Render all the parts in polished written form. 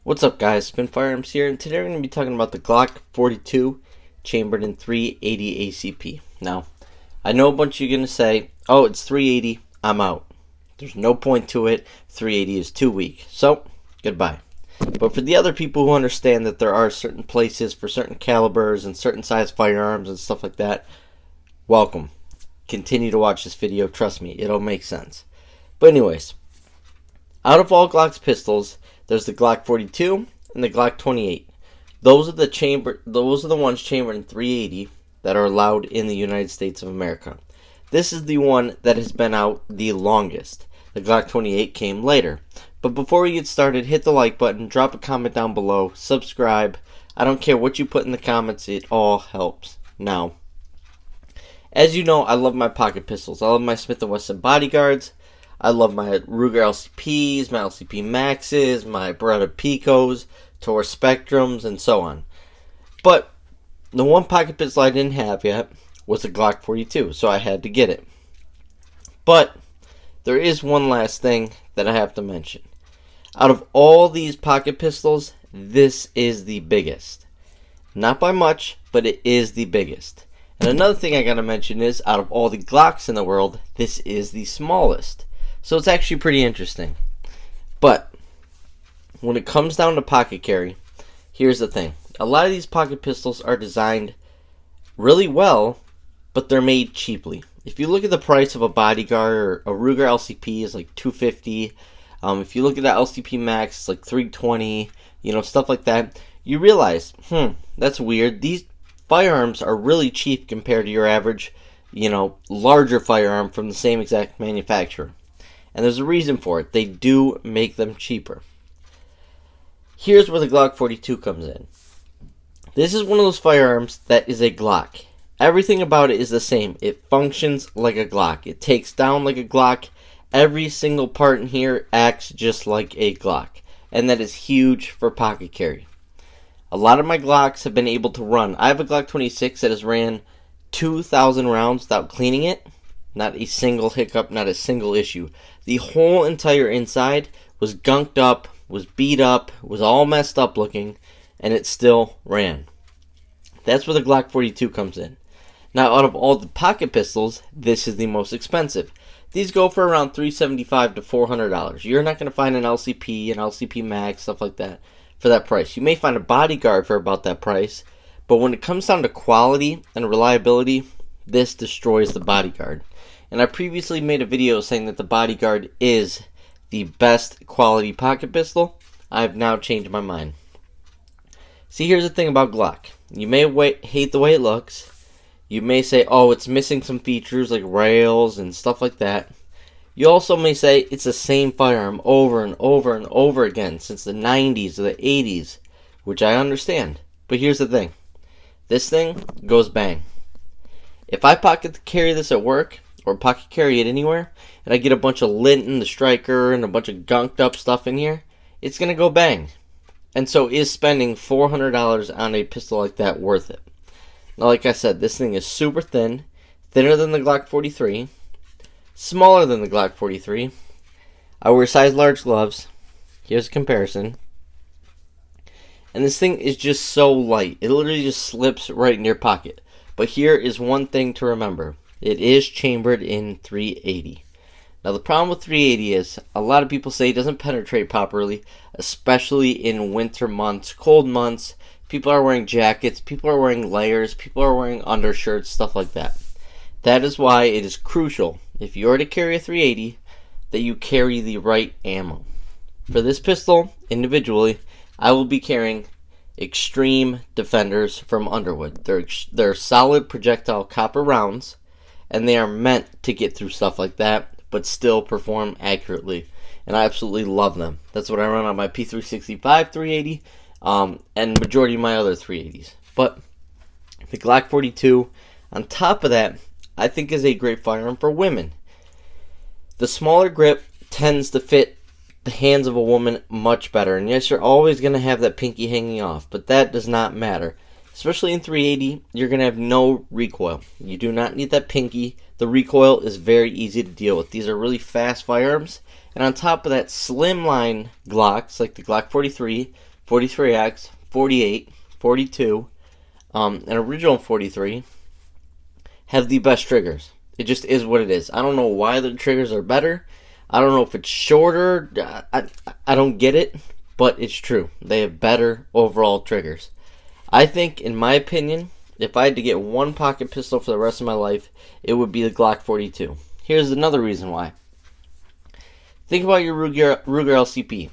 What's up, guys? Spin Firearms here, and today we're going to be talking about the Glock 42 chambered in 380 ACP. Now, I know a bunch of you are going to say, oh, it's 380, I'm out. There's no point to it, 380 is too weak. So, goodbye. But for the other people who understand that there are certain places for certain calibers and certain size firearms and stuff like that, welcome. Continue to watch this video, trust me, it'll make sense. But anyways, out of all Glock's pistols, there's the Glock 42 and the Glock 28. Those are the ones chambered in 380 that are allowed in the United States of America. This is the one that has been out the longest. The Glock 28 came later. But before we get started, hit the like button, drop a comment down below, subscribe. I don't care what you put in the comments, it all helps. Now, as you know, I love my pocket pistols. I love my Smith & Wesson bodyguards. I love my Ruger LCPs, my LCP Maxes, my Beretta Picos, Taurus Spectrums, and so on. But the one pocket pistol I didn't have yet was the Glock 42, so I had to get it. But there is one last thing that I have to mention. Out of all these pocket pistols, this is the biggest. Not by much, but it is the biggest. And another thing I gotta mention is, out of all the Glocks in the world, this is the smallest. So it's actually pretty interesting. But when it comes down to pocket carry, here's the thing. A lot of these pocket pistols are designed really well, but they're made cheaply. If you look at the price of a bodyguard or a Ruger LCP is like $250. If you look at that LCP Max, it's like $320. Stuff like that. You realize, that's weird. These firearms are really cheap compared to your average, larger firearm from the same exact manufacturer. And there's a reason for it. They do make them cheaper. Here's where the Glock 42 comes in. This is one of those firearms that is a Glock. Everything about it is the same. It functions like a Glock. It takes down like a Glock. Every single part in here acts just like a Glock. And that is huge for pocket carry. A lot of my Glocks have been able to run. I have a Glock 26 that has ran 2,000 rounds without cleaning it. Not a single hiccup, not a single issue. The whole entire inside was gunked up, was beat up, was all messed up looking, and it still ran. That's where the Glock 42 comes in. Now, out of all the pocket pistols, this is the most expensive. These go for around $375 to $400. You're not going to find an LCP Max, stuff like that, for that price. You may find a bodyguard for about that price, but when it comes down to quality and reliability, this destroys the bodyguard. And I previously made a video saying that the bodyguard is the best quality pocket pistol. I've now changed my mind. See, here's the thing about Glock. You may hate the way it looks. You may say, oh, it's missing some features like rails and stuff like that. You also may say it's the same firearm over and over and over again since the 90s or the 80s, which I understand. But here's the thing. This thing goes bang. If I pocket carry this at work, or pocket carry it anywhere, and I get a bunch of lint in the striker and a bunch of gunked up stuff in here, it's going to go bang. And so is spending $400 on a pistol like that worth it? Now, like I said, this thing is super thin, thinner than the Glock 43, smaller than the Glock 43. I wear size large gloves. Here's a comparison. And this thing is just so light. It literally just slips right in your pocket. But here is one thing to remember. It is chambered in 380. Now, the problem with 380 is a lot of people say it doesn't penetrate properly, especially in winter months, cold months. People are wearing jackets, people are wearing layers, people are wearing undershirts, stuff like that. That is why it is crucial, if you are to carry a 380, that you carry the right ammo. For this pistol, individually, I will be carrying Extreme Defenders from Underwood. They're solid projectile copper rounds, and they are meant to get through stuff like that, but still perform accurately. And I absolutely love them. That's what I run on my P365 380, and majority of my other 380s. But the Glock 42, on top of that, I think is a great firearm for women. The smaller grip tends to fit the hands of a woman much better. And yes, you're always going to have that pinky hanging off, but that does not matter. Especially in 380, you're going to have no recoil. You do not need that pinky. The recoil is very easy to deal with. These are really fast firearms. And on top of that, slimline Glocks, like the Glock 43, 43X, 48, 42, an original 43 have the best triggers. It just is what it is. I don't know why the triggers are better. I don't know if it's shorter. I don't get it, but it's true. They have better overall triggers. I think, in my opinion, if I had to get one pocket pistol for the rest of my life, it would be the Glock 42. Here's another reason why. Think about your Ruger LCP.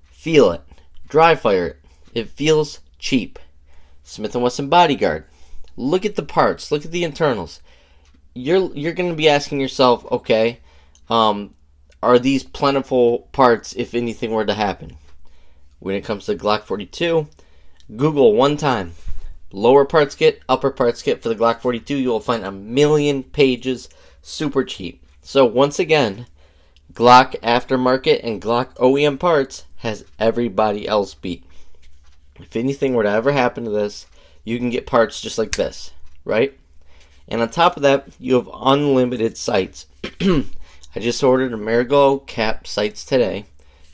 Feel it. Dry fire it. It feels cheap. Smith & Wesson Bodyguard. Look at the parts. Look at the internals. You're going to be asking yourself, okay, are these plentiful parts if anything were to happen? When it comes to Glock 42, Google one time. Lower parts kit, upper parts kit for the Glock 42. You will find 1,000,000 pages. Super cheap. So once again, Glock aftermarket and Glock OEM parts has everybody else beat. If anything were to ever happen to this, you can get parts just like this, right? And on top of that, you have unlimited sights. I just ordered a Marigold cap sights today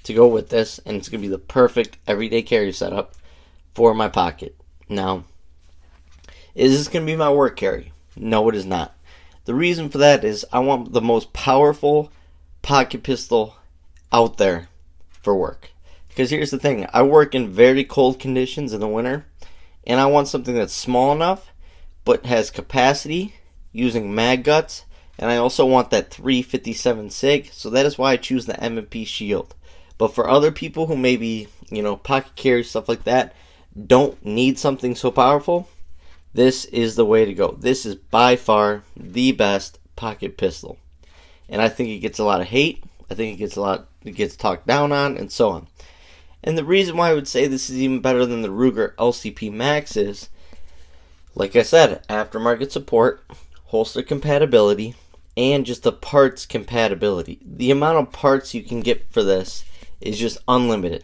to go with this, and it's going to be the perfect everyday carry setup for my pocket. Now, is this going to be my work carry? No, it is not. The reason for that is I want the most powerful pocket pistol out there for work. Because here's the thing, I work in very cold conditions in the winter, and I want something that's small enough, but has capacity, using mag guts, and I also want that 357 SIG, so that is why I choose the M&P Shield. But for other people who maybe, pocket carry, stuff like that, don't need something so powerful, this is the way to go. This is by far the best pocket pistol. And I think it gets a lot of hate. I think it gets talked down on, and so on. And the reason why I would say this is even better than the Ruger LCP Max is, like I said, aftermarket support, holster compatibility, and just the parts compatibility. The amount of parts you can get for this is just unlimited.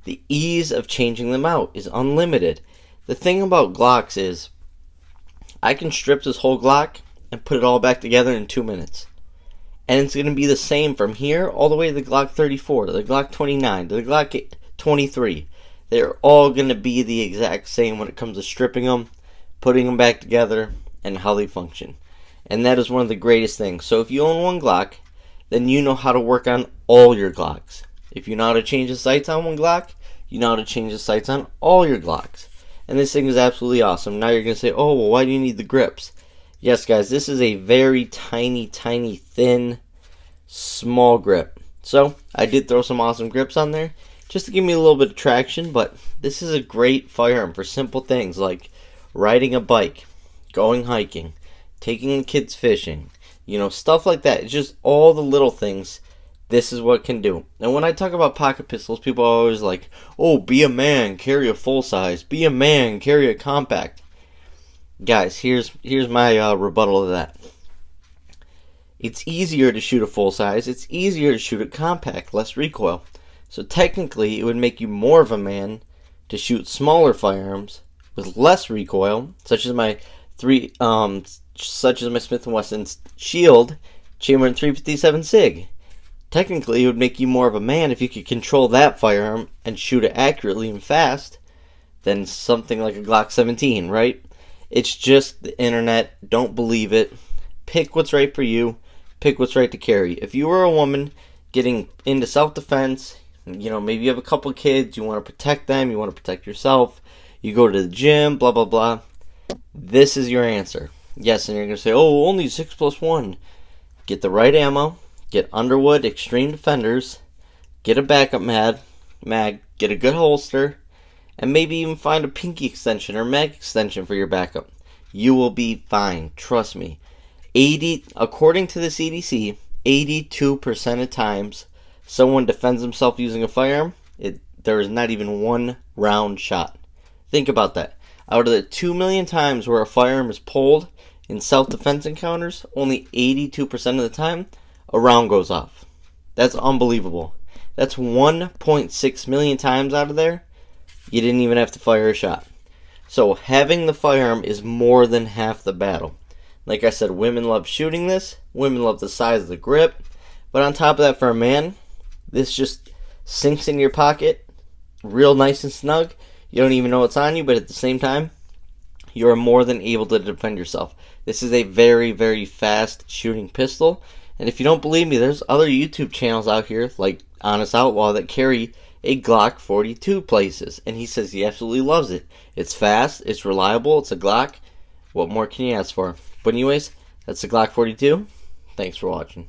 The ease of changing them out is unlimited. The thing about Glocks is, I can strip this whole Glock and put it all back together in 2 minutes. And it's going to be the same from here all the way to the Glock 34, to the Glock 29, to the Glock 23. They're all going to be the exact same when it comes to stripping them, putting them back together, and how they function. And that is one of the greatest things. So if you own one Glock, then you know how to work on all your Glocks. If you know how to change the sights on one Glock, you know how to change the sights on all your Glocks. And this thing is absolutely awesome. Now you're going to say, oh, well, why do you need the grips? Yes, guys, this is a very tiny, thin, small grip. So I did throw some awesome grips on there just to give me a little bit of traction, but this is a great firearm for simple things like riding a bike, going hiking, taking the kids fishing, stuff like that. It's just all the little things. This is what it can do. And when I talk about pocket pistols, people are always like, oh, be a man, carry a full size. Be a man, carry a compact. Guys, here's my rebuttal to that. It's easier to shoot a full size. It's easier to shoot a compact, less recoil. So technically, it would make you more of a man to shoot smaller firearms with less recoil, such as my Smith & Wesson Shield chambered in 357 SIG. Technically, it would make you more of a man if you could control that firearm and shoot it accurately and fast than something like a Glock 17, right? It's just the internet. Don't believe it. Pick what's right for you. Pick what's right to carry. If you are a woman getting into self-defense, maybe you have a couple kids, you want to protect them, you want to protect yourself, you go to the gym, blah, blah, blah. This is your answer. Yes, and you're going to say, oh, only 6+1. Get the right ammo. Get Underwood Extreme Defenders. Get a backup mag. Get a good holster. And maybe even find a pinky extension or mag extension for your backup. You will be fine. Trust me. According to the CDC, 82% of times someone defends himself using a firearm, there is not even one round shot. Think about that. Out of the 2 million times where a firearm is pulled in self-defense encounters, only 82% of the time, a round goes off. That's unbelievable. That's 1.6 million times out of there, you didn't even have to fire a shot. So having the firearm is more than half the battle. Like I said, women love shooting this. Women love the size of the grip. But on top of that, for a man, this just sinks in your pocket real nice and snug. You don't even know it's on you, but at the same time, you are more than able to defend yourself. This is a very, very fast shooting pistol. And if you don't believe me, there's other YouTube channels out here, like Honest Outlaw, that carry a Glock 42 places. And he says he absolutely loves it. It's fast, it's reliable, it's a Glock. What more can you ask for? But anyways, that's the Glock 42. Thanks for watching.